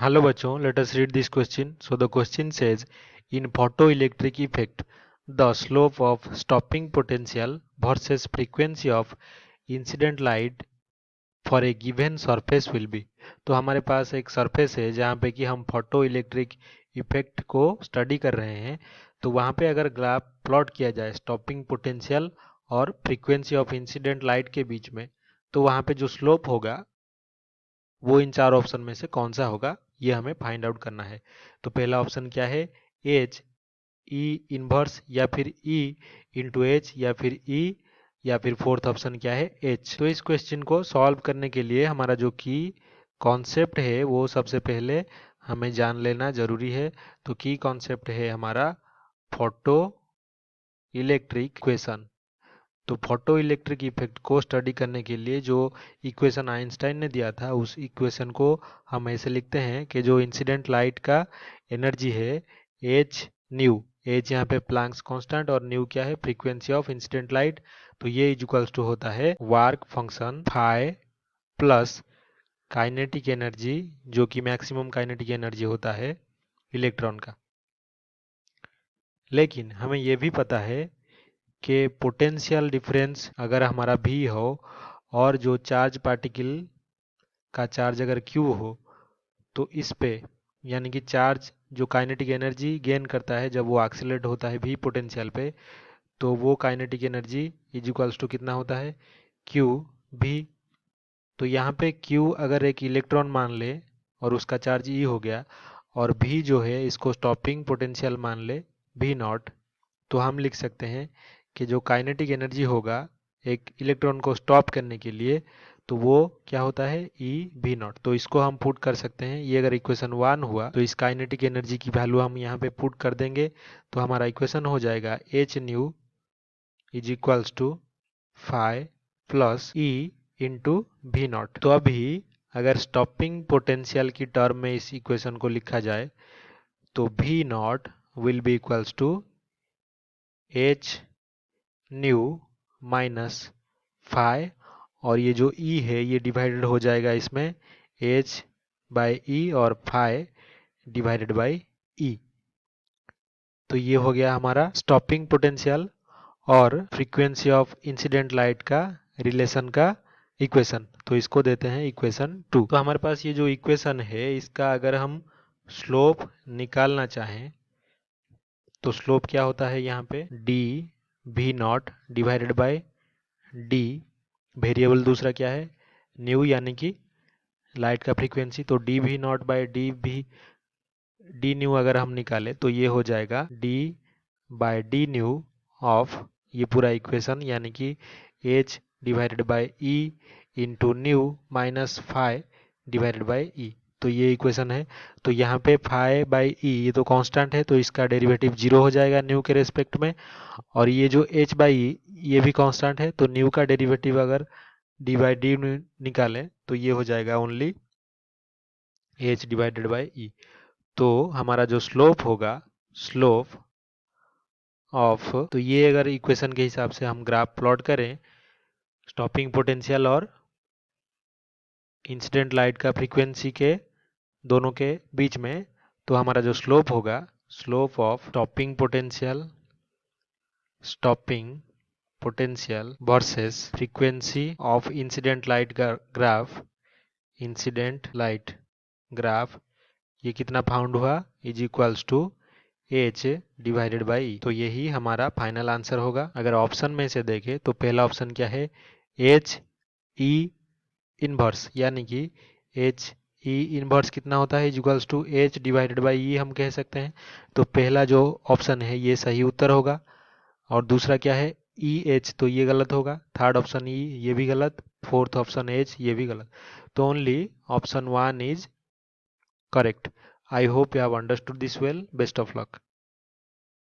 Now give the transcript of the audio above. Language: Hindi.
Hello bachon, let us read this question. So the question says, in photoelectric effect, the slope of stopping potential versus frequency of incident light for a given surface will be. तो हमारे पास एक सरफेस है जहाँ पे कि हम फोटो इलेक्ट्रिक इफेक्ट को स्टडी कर रहे हैं। तो वहाँ पे अगर ग्राफ प्लॉट किया जाए स्टॉपिंग पोटेंशियल और फ्रीक्वेंसी ऑफ इंसिडेंट लाइट के बीच में, तो वहाँ पे जो स्लोप होगा वो इन चार ऑप्शन में से कौन सा होगा, ये हमें फाइंड आउट करना है। तो पहला ऑप्शन क्या है, एच ई इनवर्स, या फिर ई इंटू एच, या फिर ई, या फिर फोर्थ ऑप्शन क्या है, एच। तो इस क्वेश्चन को सॉल्व करने के लिए हमारा जो की कॉन्सेप्ट है वो सबसे पहले हमें जान लेना जरूरी है। तो की कॉन्सेप्ट है हमारा फोटो इलेक्ट्रिक इक्वेशन। तो फोटो इलेक्ट्रिक इफेक्ट को स्टडी करने के लिए जो इक्वेशन आइंस्टाइन ने दिया था, उस इक्वेशन को हम ऐसे लिखते हैं कि जो इंसिडेंट लाइट का एनर्जी है एच न्यू, एच यहाँ पे प्लैंक्स कांस्टेंट और न्यू क्या है, फ्रीक्वेंसी ऑफ इंसिडेंट लाइट। तो ये इक्वल्स टू होता है work function phi plus kinetic energy, जो कि मैक्सिमम काइनेटिक एनर्जी होता है इलेक्ट्रॉन का। लेकिन हमें यह भी पता है कि पोटेंशियल डिफरेंस अगर हमारा भी हो और जो चार्ज पार्टिकल का चार्ज अगर क्यू हो, तो इस पे यानी कि चार्ज जो काइनेटिक एनर्जी गेन करता है जब वो एक्सीलरेट होता है भी पोटेंशियल पे, तो वो kinetic energy is equals to कितना होता है, क्यू भी। तो यहाँ पे क्यू अगर एक इलेक्ट्रॉन मान ले और उसका चार्ज ई हो गया, और भी जो है इसको स्टॉपिंग पोटेंशियल मान ले भी नॉट, तो हम लिख सकते हैं कि जो काइनेटिक एनर्जी होगा एक इलेक्ट्रॉन को स्टॉप करने के लिए, तो वो क्या होता है, ई भी नॉट। तो इसको हम पुट कर सकते हैं, ये अगर इक्वेशन 1 हुआ तो इस काइनेटिक एनर्जी की वैल्यू हम यहाँ पे पुट कर देंगे। तो हमारा इक्वेशन हो जाएगा H nu is equals to phi plus E into V nought. तो अभी अगर स्टॉपिंग पोटेंशियल की टर्म में इस इक्वेशन को लिखा जाए तो V nought will be equals to H nu minus phi, और ये जो ई है ये डिवाइडेड हो जाएगा इसमें एच बाय ई और फाई डिवाइडेड बाय ई। तो ये हो गया हमारा स्टॉपिंग पोटेंशियल और फ्रीक्वेंसी ऑफ इंसिडेंट लाइट का रिलेशन का इक्वेशन। तो इसको देते हैं इक्वेशन 2। तो हमारे पास ये जो इक्वेशन है इसका अगर हम स्लोप निकालना चाहें तो स्लोप क्या होता है यहाँ पे, डी भी not divided by D, variable दूसरा क्या है, न्यू यानी कि लाइट का फ्रीक्वेंसी। तो डी भी नॉट बाय डी भी, डी न्यू अगर हम निकाले तो ये हो जाएगा D by D nu of ये पूरा इक्वेशन, यानी कि H divided by E into nu minus phi divided by E. तो ये इक्वेशन है। तो यहाँ पे फाई बाई ई ये तो कांस्टेंट है, तो इसका डेरिवेटिव जीरो हो जाएगा न्यू के रेस्पेक्ट में। और ये जो एच बाई ई ये भी कांस्टेंट है, तो न्यू का डेरिवेटिव अगर डी बाई डी निकालें तो ये हो जाएगा ओनली एच डिवाइडेड बाई ई। तो हमारा जो स्लोप होगा, स्लोप ऑफ, तो ये अगर इक्वेशन के हिसाब से हम ग्राफ प्लॉट करें स्टॉपिंग पोटेंशियल और इंसिडेंट लाइट का फ्रीक्वेंसी के दोनों के बीच में, तो हमारा जो स्लोप होगा, slope of stopping potential versus frequency of incident light graph, incident light graph, ये कितना फाउंड हुआ, is equals to H divided by. तो यही हमारा फाइनल आंसर होगा। अगर ऑप्शन में से देखें तो पहला ऑप्शन क्या है, एच ई इनवर्स, यानी कि एच ई इनवर्स कितना होता है, equals to H divided by E हम कह सकते हैं। तो पहला जो ऑप्शन है ये सही उत्तर होगा। और दूसरा क्या है, ई एच, तो ये गलत होगा। थर्ड ऑप्शन ई ये भी गलत, फोर्थ ऑप्शन एच ये भी गलत। तो only option 1 is correct. I hope you have understood this well. Best of luck.